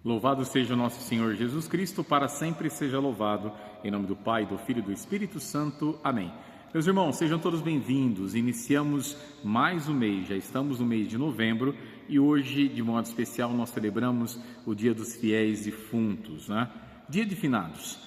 Louvado seja o nosso Senhor Jesus Cristo, para sempre seja louvado, em nome do Pai, do Filho e do Espírito Santo. Amém. Meus irmãos, sejam todos bem-vindos. Iniciamos mais um mês, já estamos no mês de novembro e hoje, de modo especial, nós celebramos o Dia dos Fiéis Defuntos, né? Dia de Finados.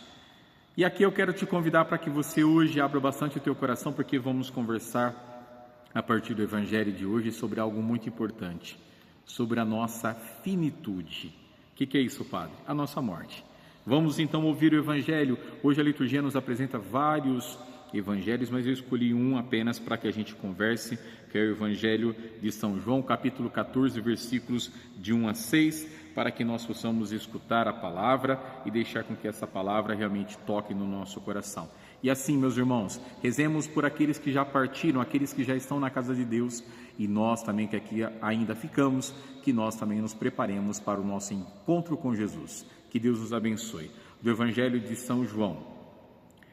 E aqui eu quero te convidar para que você hoje abra bastante o teu coração, porque vamos conversar a partir do Evangelho de hoje sobre algo muito importante, sobre a nossa finitude. O que é isso, Padre? A nossa morte. Vamos então ouvir o Evangelho. Hoje a liturgia nos apresenta vários evangelhos, mas eu escolhi um apenas para que a gente converse, que é o Evangelho de São João, capítulo 14, versículos de 1 a 6, para que nós possamos escutar a palavra e deixar com que essa palavra realmente toque no nosso coração. E assim, meus irmãos, rezemos por aqueles que já partiram, aqueles que já estão na casa de Deus, e nós também que aqui ainda ficamos, que nós também nos preparemos para o nosso encontro com Jesus. Que Deus nos abençoe. Do Evangelho de São João,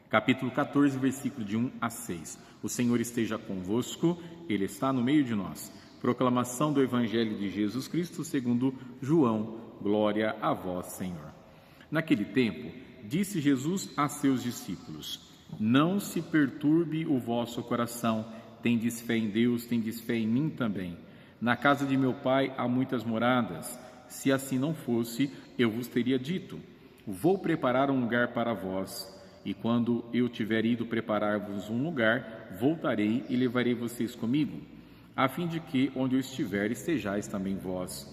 capítulo 14, versículo de 1 a 6. O Senhor esteja convosco, Ele está no meio de nós. Proclamação do Evangelho de Jesus Cristo segundo João. Glória a vós, Senhor. Naquele tempo, disse Jesus a seus discípulos: Não se perturbe o vosso coração. Tendes fé em Deus, tendes fé em mim também. Na casa de meu Pai há muitas moradas. Se assim não fosse, eu vos teria dito: Vou preparar um lugar para vós. E quando eu tiver ido preparar-vos um lugar, voltarei e levarei vocês comigo, a fim de que, onde eu estiver, estejais também vós.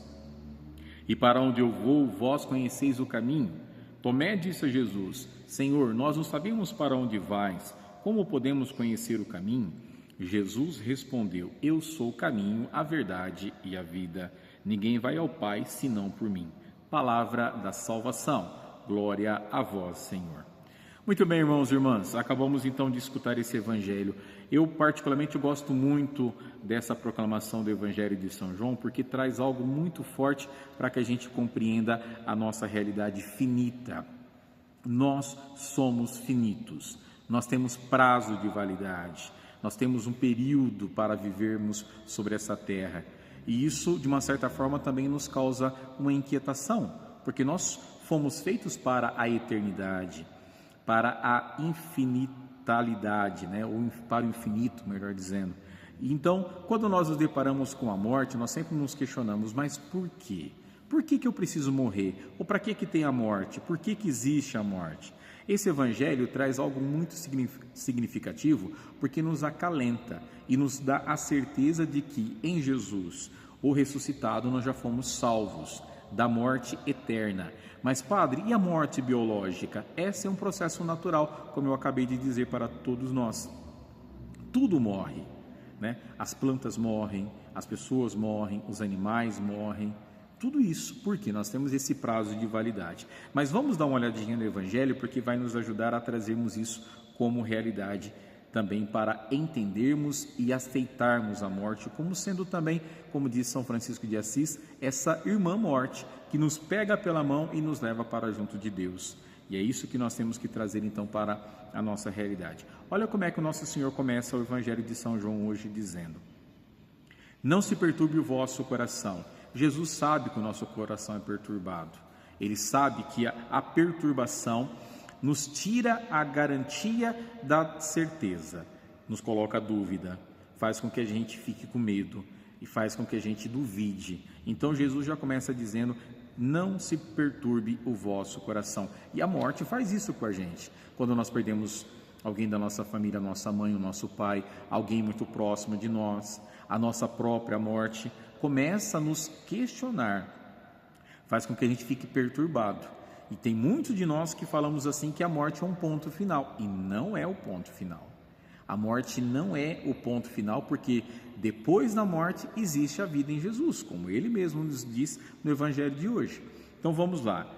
E para onde eu vou, vós conheceis o caminho. Tomé disse a Jesus: Senhor, nós não sabemos para onde vais. Como podemos conhecer o caminho? Jesus respondeu: Eu sou o caminho, a verdade e a vida. Ninguém vai ao Pai senão por mim. Palavra da salvação. Glória a vós, Senhor. Muito bem, irmãos e irmãs, acabamos então de escutar esse Evangelho. Eu particularmente gosto muito dessa proclamação do Evangelho de São João, porque traz algo muito forte para que a gente compreenda a nossa realidade finita. Nós somos finitos, nós temos prazo de validade, nós temos um período para vivermos sobre essa terra. E isso, de uma certa forma, também nos causa uma inquietação, porque nós fomos feitos para a eternidade, para a infinitalidade, né? Ou para o infinito, melhor dizendo. Então, quando nós nos deparamos com a morte, nós sempre nos questionamos: mas por quê? Por que eu preciso morrer? Ou para que tem a morte? Por que existe a morte? Esse Evangelho traz algo muito significativo, porque nos acalenta e nos dá a certeza de que em Jesus, o ressuscitado, nós já fomos salvos da morte eterna. Mas, Padre, e a morte biológica? Esse é um processo natural, como eu acabei de dizer para todos nós. Tudo morre, né? As plantas morrem, as pessoas morrem, os animais morrem. Tudo isso porque nós temos esse prazo de validade. Mas vamos dar uma olhadinha no Evangelho, porque vai nos ajudar a trazermos isso como realidade também, para entendermos e aceitarmos a morte como sendo também, como diz São Francisco de Assis, essa irmã morte que nos pega pela mão e nos leva para junto de Deus. E é isso que nós temos que trazer então para a nossa realidade. Olha como é que o nosso Senhor começa o Evangelho de São João hoje dizendo: Não se perturbe o vosso coração. Jesus sabe que o nosso coração é perturbado. Ele sabe que a perturbação nos tira a garantia da certeza, nos coloca a dúvida, faz com que a gente fique com medo e faz com que a gente duvide. Então Jesus já começa dizendo: não se perturbe o vosso coração. E a morte faz isso com a gente. Quando nós perdemos alguém da nossa família, a nossa mãe, o nosso pai, alguém muito próximo de nós, a nossa própria morte começa a nos questionar, faz com que a gente fique perturbado. E tem muitos de nós que falamos assim que a morte é um ponto final, e não é o ponto final. A morte não é o ponto final, porque depois da morte existe a vida em Jesus, como Ele mesmo nos diz no Evangelho de hoje. Então vamos lá.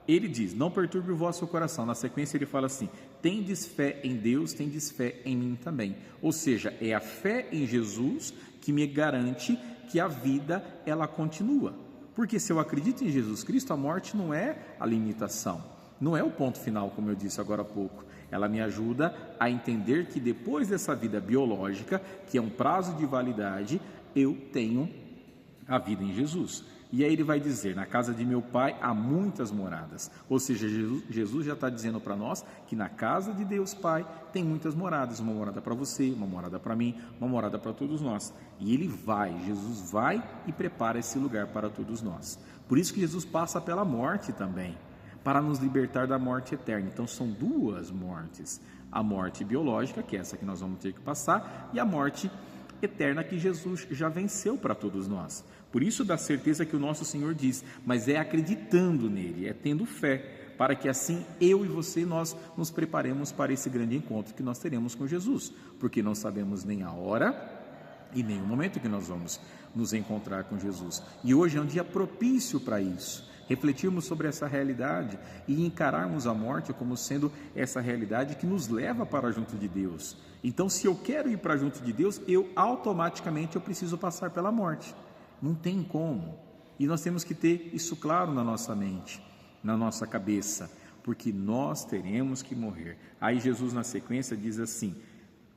Ele diz: não perturbe o vosso coração. Na sequência ele fala assim: tendes fé em Deus, tendes fé em mim também. Ou seja, é a fé em Jesus que me garante que a vida ela continua. Porque se eu acredito em Jesus Cristo, a morte não é a limitação, não é o ponto final, como eu disse agora há pouco. Ela me ajuda a entender que depois dessa vida biológica, que é um prazo de validade, eu tenho a vida em Jesus. E aí ele vai dizer: na casa de meu pai há muitas moradas. Ou seja, Jesus já está dizendo para nós que na casa de Deus Pai tem muitas moradas. Uma morada para você, uma morada para mim, uma morada para todos nós. E Jesus vai e prepara esse lugar para todos nós. Por isso que Jesus passa pela morte também, para nos libertar da morte eterna. Então são duas mortes: a morte biológica, que é essa que nós vamos ter que passar, e a morte eterna que Jesus já venceu para todos nós. Por isso dá certeza que o nosso Senhor diz: mas é acreditando nele, é tendo fé, para que assim eu e você, nós nos preparemos para esse grande encontro que nós teremos com Jesus, porque não sabemos nem a hora e nem o momento que nós vamos nos encontrar com Jesus. E hoje é um dia propício para isso, refletirmos sobre essa realidade e encararmos a morte como sendo essa realidade que nos leva para junto de Deus. Então, se eu quero ir para junto de Deus, automaticamente eu preciso passar pela morte. Não tem como. E nós temos que ter isso claro na nossa mente, na nossa cabeça, porque nós teremos que morrer. Aí Jesus, na sequência, diz assim: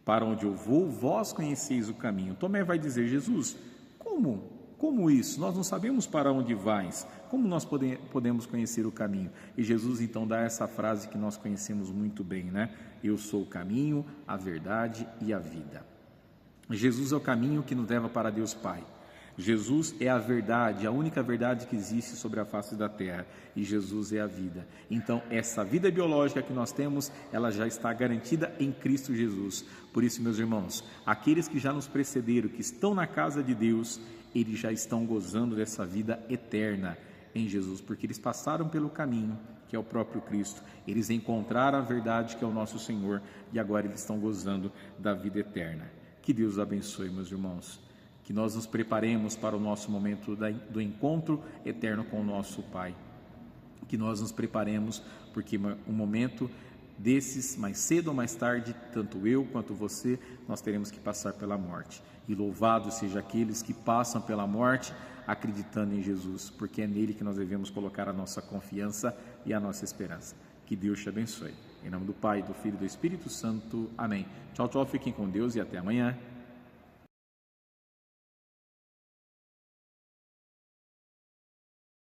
para onde eu vou, vós conheceis o caminho. Tomé vai dizer: Jesus, como isso? Nós não sabemos para onde vais. Como nós podemos conhecer o caminho? E Jesus então dá essa frase que nós conhecemos muito bem, né? Eu sou o caminho, a verdade e a vida. Jesus é o caminho que nos leva para Deus Pai. Jesus é a verdade, a única verdade que existe sobre a face da terra, e Jesus é a vida. Então, essa vida biológica que nós temos, ela já está garantida em Cristo Jesus. Por isso, meus irmãos, aqueles que já nos precederam, que estão na casa de Deus, eles já estão gozando dessa vida eterna em Jesus, porque eles passaram pelo caminho, que é o próprio Cristo, eles encontraram a verdade, que é o nosso Senhor, e agora eles estão gozando da vida eterna. Que Deus abençoe, meus irmãos. Que nós nos preparemos para o nosso momento do encontro eterno com o nosso Pai. Que nós nos preparemos, porque um momento desses, mais cedo ou mais tarde, tanto eu quanto você, nós teremos que passar pela morte. E louvado seja aqueles que passam pela morte acreditando em Jesus, porque é nele que nós devemos colocar a nossa confiança e a nossa esperança. Que Deus te abençoe. Em nome do Pai, do Filho e do Espírito Santo. Amém. Tchau, tchau. Fiquem com Deus e até amanhã.